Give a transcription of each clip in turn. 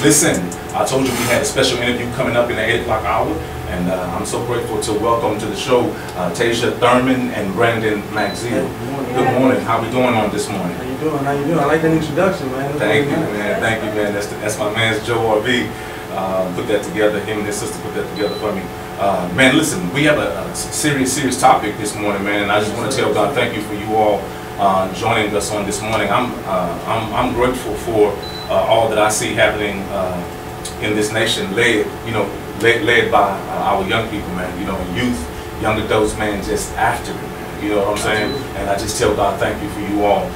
Listen, I told you we had a special interview coming up in the 8 o'clock hour, and I'm so grateful to welcome to the show Tasia Thurman and Brandon Maxiel. Good morning. How we doing on this morning? How you doing? How you doing? I like that introduction, man. Thank you, man. Thank you, man. That's my man's Joe RV. Put that together. Him and his sister put that together for me. Man, listen, we have a serious topic this morning, man, and I just want to tell God thank you for you all joining us on this morning. I'm grateful for all that I see happening in this nation, led by our young people, man. Youth, young adults, man, just after it, man. You know what I'm saying? And I just tell God thank you for you all,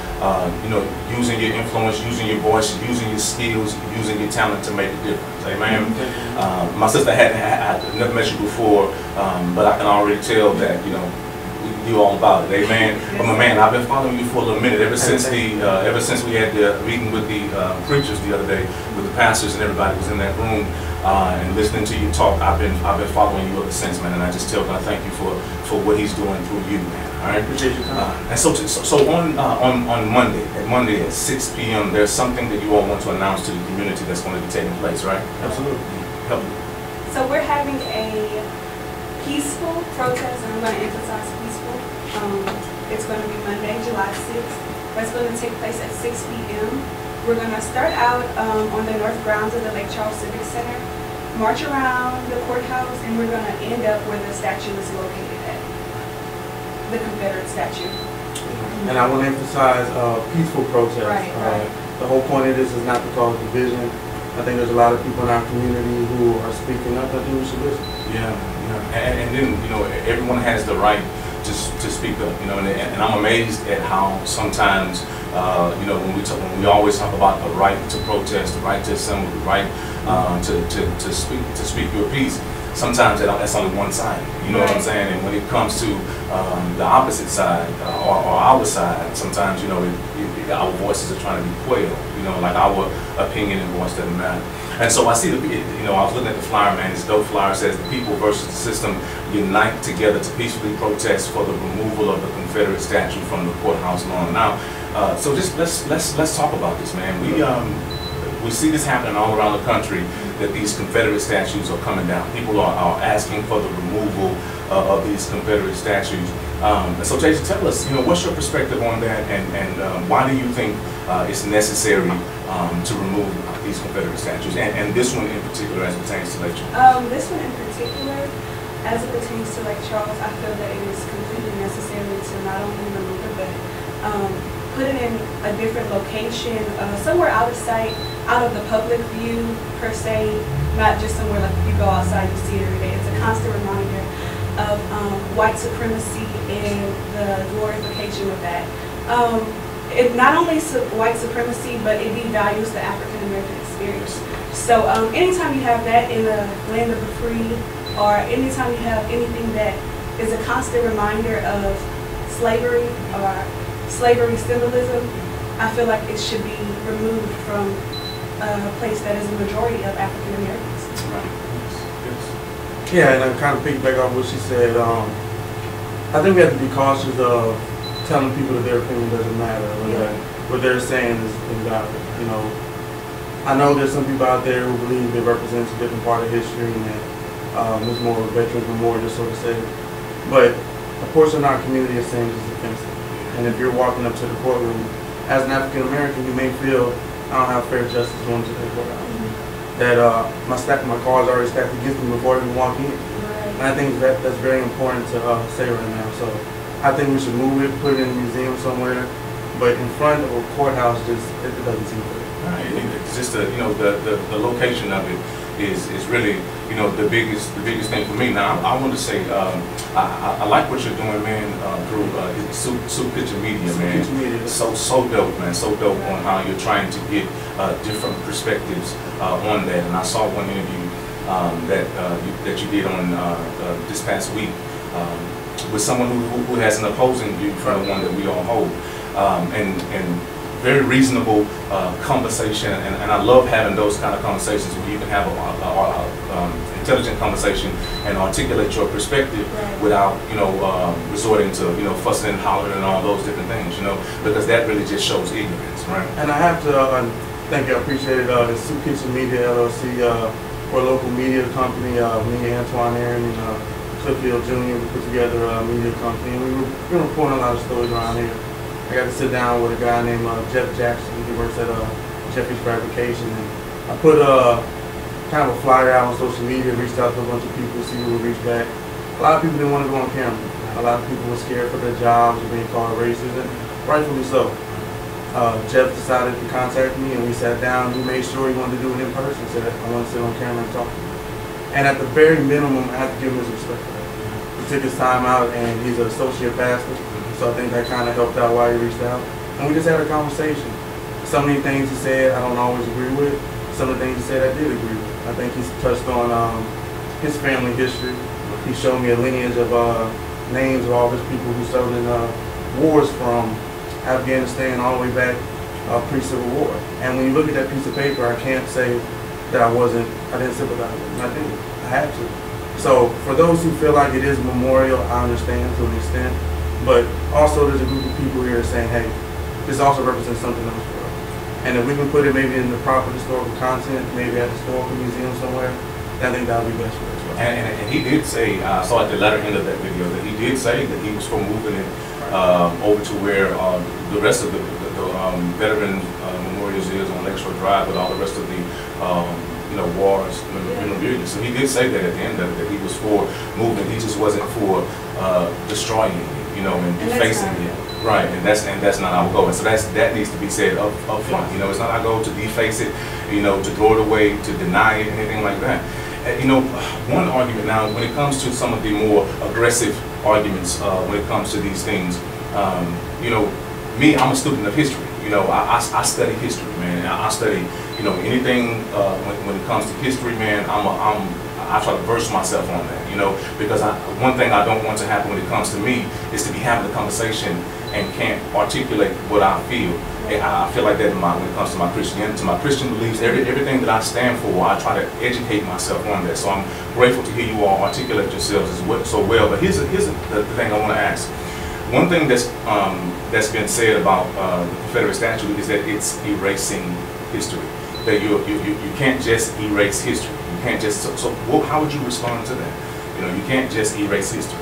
using your influence, using your voice, using your skills, using your talent to make a difference. Amen. My sister I never met you before, but I can already tell that you all about it. Amen. But my man, I've been following you for a little minute ever since we had the meeting with the preachers the other day, with the pastors and everybody was in that room. And listening to you talk, I've been following you ever since, man. And I just tell God thank you for what He's doing through you, man. All right. Appreciate your time. And so on Monday at 6 p.m. there's something that you all want to announce to the community that's going to be taking place, right? Absolutely. Help me. So we're having a peaceful protest, and I'm going to emphasize peaceful. It's going to be Monday, July 6th. That's going to take place at 6 p.m. We're going to start out on the north grounds of the Lake Charles Civic Center, march around the courthouse, and we're going to end up where the statue is located at, the Confederate statue. And I want to emphasize peaceful protest. Right. The whole point of this is not to cause division. I think there's a lot of people in our community who are speaking up. I think we should listen. Yeah. And then everyone has the right to speak up. And I'm amazed at how sometimes when we always talk about the right to protest, the right to assemble, the right to speak your piece. Sometimes that's only one side. You know what I'm saying? And when it comes to the opposite side or our side, sometimes our voices are trying to be quailed. Like our opinion and voice doesn't matter. And so I see I was looking at the flyer, man. This dope flyer says the people versus the system unite together to peacefully protest for the removal of the Confederate statue from the courthouse lawn. Now, so just let's talk about this, man. We see this happening all around the country, that these Confederate statues are coming down. People are asking for the removal of these Confederate statues. And so, Jason, tell us, what's your perspective on that, and why do you think it's necessary to remove these Confederate statues, and this one in particular as it pertains to Lake Charles? This one in particular, as it pertains to Lake Charles, I feel that it is completely necessary to not only remove it, but put it in a different location, somewhere out of sight, out of the public view per se, not just somewhere like if you go outside you see it every day. It's a constant reminder of white supremacy and the glorification of that. It not only white supremacy, but it devalues the African American experience. So anytime you have that in the land of the free, or anytime you have anything that is a constant reminder of slavery or slavery symbolism, I feel like it should be removed from a place that is a majority of African Americans. Right. Yes. Yeah, and I kind of piggyback off what she said. I think we have to be cautious of telling people that their opinion doesn't matter, or that what they're saying is invalid. I know there's some people out there who believe it represents a different part of history, and that it's more of a veterans memorial, so to say. But a portion of our community is saying this is offensive. And if you're walking up to the courtroom, as an African American, you may feel I don't have fair justice going to the courthouse. That my cards are already stacked against me before I even walk in. And I think that's very important to say right now. So I think we should move it, put it in a museum somewhere, but in front of a courthouse, it doesn't seem good. Right. It's just the location of it is really the biggest thing for me. Now I want to say I like what you're doing, man, through Soup Kitchen Media, man. So dope, man. So dope on how you're trying to get different perspectives on that. And I saw one interview that you did on this past week with someone who has an opposing view from the one that we all hold, and very reasonable conversation, and I love having those kind of conversations where you can have a intelligent conversation and articulate your perspective without resorting to fussing and hollering and all those different things, because that really just shows ignorance, right? And I have to Thank you, I appreciate it. It's Soup Kitchen Media LLC. We're a local media company. Me, Antoine Aaron, and Cliffield Jr. We put together a media company, and we've been reporting a lot of stories around here. I got to sit down with a guy named Jeff Jackson. He works at Jeffrey's Fabrication, and I put kind of a flyer out on social media, reached out to a bunch of people to see who would reach back. A lot of people didn't want to go on camera. A lot of people were scared for their jobs or being called racist, and rightfully so. Jeff decided to contact me, and we sat down. He made sure he wanted to do it in person. Said, I want to sit on camera and talk to you. And at the very minimum, I have to give him his respect for that. He took his time out, and he's an associate pastor, so I think that kind of helped out why he reached out. And we just had a conversation. Some of the things he said I don't always agree with. Some of the things he said I did agree with. I think he's touched on his family history. He showed me a lineage of names of all his people who served in wars from Afghanistan all the way back pre-Civil War. And when you look at that piece of paper, I can't say that I didn't sympathize with him. I did. I had to. So for those who feel like it is a memorial, I understand to an extent. But also there's a group of people here saying, hey, this also represents something else for us. And if we can put it maybe in the proper historical content, maybe at a historical museum somewhere, I think that would be best for us. And he did say, I saw at the latter end of that video, that he did say that he was for moving it over to where the rest of the veteran memorials is on Lakeshore Drive with all the rest of the wars memorabilia. So he did say that at the end of it, that he was for moving. He just wasn't for destroying it, and defacing it. Right, and that's not our goal. And so that needs to be said up front. It's not our goal to deface it, to throw it away, to deny it, anything like that. One argument now, when it comes to some of the more aggressive arguments, when it comes to these things, me, I'm a student of history. I study history, man. I study, anything when it comes to history, man. I try to verse myself on that, because one thing I don't want to happen when it comes to me is to be having a conversation and can't articulate what I feel. I feel like that when it comes to my Christianity, to my Christian beliefs, everything that I stand for, I try to educate myself on that. So I'm grateful to hear you all articulate yourselves so well. But here's the thing I want to ask. One thing that's been said about the Confederate statue is that it's erasing history. That you can't just erase history. You can't just how would you respond to that? You can't just erase history.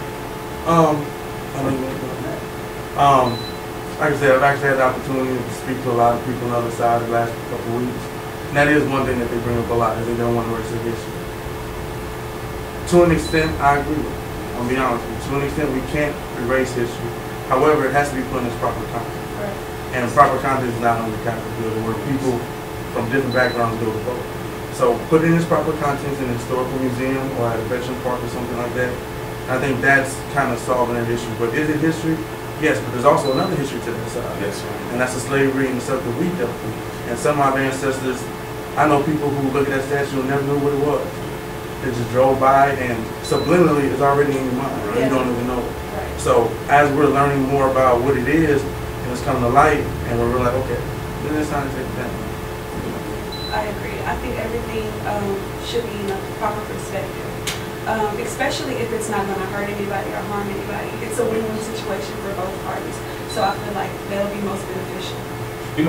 Like I said, I've actually had the opportunity to speak to a lot of people on the other side the last couple of weeks. And that is one thing that they bring up a lot, is they don't want to erase their history. To an extent, I agree with it. I'll be honest with you. To an extent, we can't erase history. However, it has to be put in its proper context. Right. And the proper context is not only the Capitol building, where people from different backgrounds go to vote. So put in its proper context in a historical museum or at a veteran park or something like that. I think that's kind of solving that issue. But is it history? Yes, but there's also another history to that side. Yes, right. And that's the slavery and the stuff that we dealt with. And some of our ancestors, I know people who look at that statue and never knew what it was. They just drove by and subliminally it's already in your mind. Right? You don't even know it. Right. So as we're learning more about what it is and it's coming to light and we're like, okay, then it's time to take it down. I agree. I think everything should be in a proper perspective. Especially if it's not going to hurt anybody or harm anybody. It's a win-win situation for both parties. So I feel like that'll be most beneficial.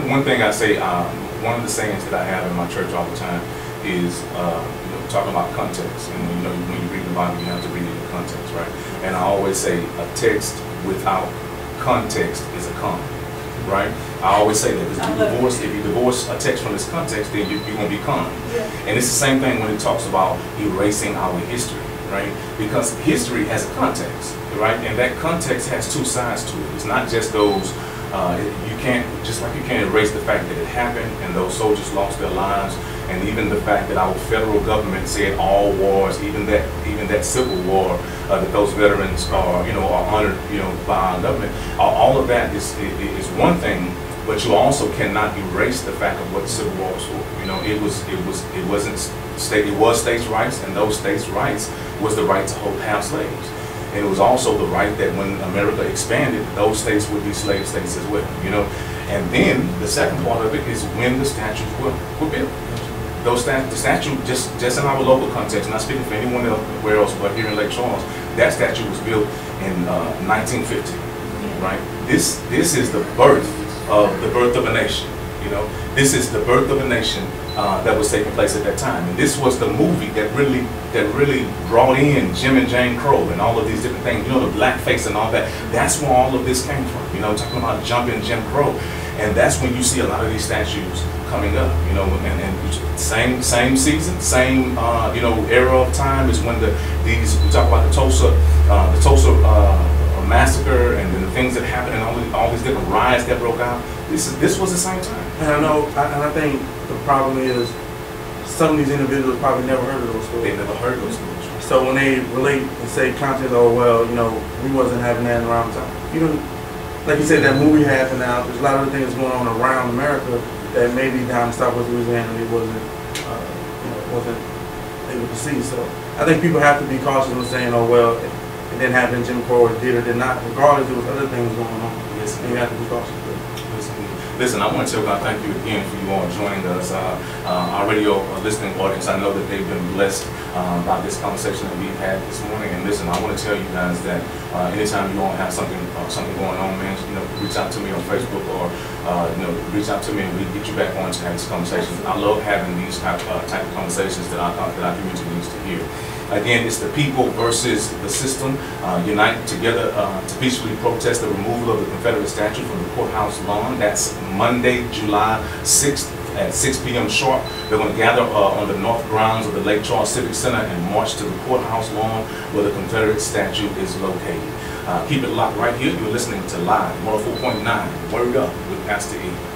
One thing I say, one of the sayings that I have in my church all the time is, talking about context. And when you read the Bible, you have to read it in context, right? And I always say a text without context is a con, right? I always say that if you divorce a text from its context, then you're going to be con. Yeah. And it's the same thing when it talks about erasing our history, right? Because history has a context, right? And that context has two sides to it. It's not just those, you can't erase the fact that it happened and those soldiers lost their lives, and even the fact that our federal government said all wars, even that Civil War, that those veterans are honored, by our government. All of that is one thing, but you also cannot erase the fact of what Civil War was for. It was states' rights, and those states' rights was the right to have slaves. And it was also the right that when America expanded, those states would be slave states as well. And then the second part of it is when the statues were built. The statue, just in our local context, not speaking for anyone elsewhere else but here in Lake Charles, that statue was built in 1950, right? This is the birth of a nation. You know, this is the birth of a nation that was taking place at that time, and this was the movie that really brought in Jim and Jane Crow and all of these different things. You know, the blackface and all that. That's where all of this came from. You know, talking about jumping Jim Crow, and that's when you see a lot of these statues coming up. You know, and same season, same you know, era of time is when we talk about the Tulsa massacre and the things that happened and all these different riots that broke out. This was the same time. And I know, and I think the problem is some of these individuals probably never heard of those stories. They never heard those stories. So when they relate and say content, oh well, you know, we wasn't having that around the time. You know, like you said, that movie happened now. There's a lot of things going on around America that maybe down in Southwest Louisiana they wasn't able to see. So I think people have to be cautious in saying, oh well, it didn't happen in Jim Crow, it did or did not. Regardless, there was other things going on. Yes, and you have to be cautious. Listen, I want to tell God thank you again for you all joining us. Our radio listening audience, I know that they've been blessed by this conversation that we've had this morning. And listen, I want to tell you guys that anytime you all have something going on, man, you know, reach out to me on Facebook or you know, reach out to me and we get you back on to have this conversation. I love having these type of conversations that our community needs to hear. Again, it's the people versus the system. Unite together to peacefully protest the removal of the Confederate statue from the courthouse lawn. That's Monday, July 6th at 6 p.m. sharp. They're going to gather on the north grounds of the Lake Charles Civic Center and march to the courthouse lawn where the Confederate statue is located. Keep it locked right here. You're listening to Live 104.9 Word Up with Pastor E.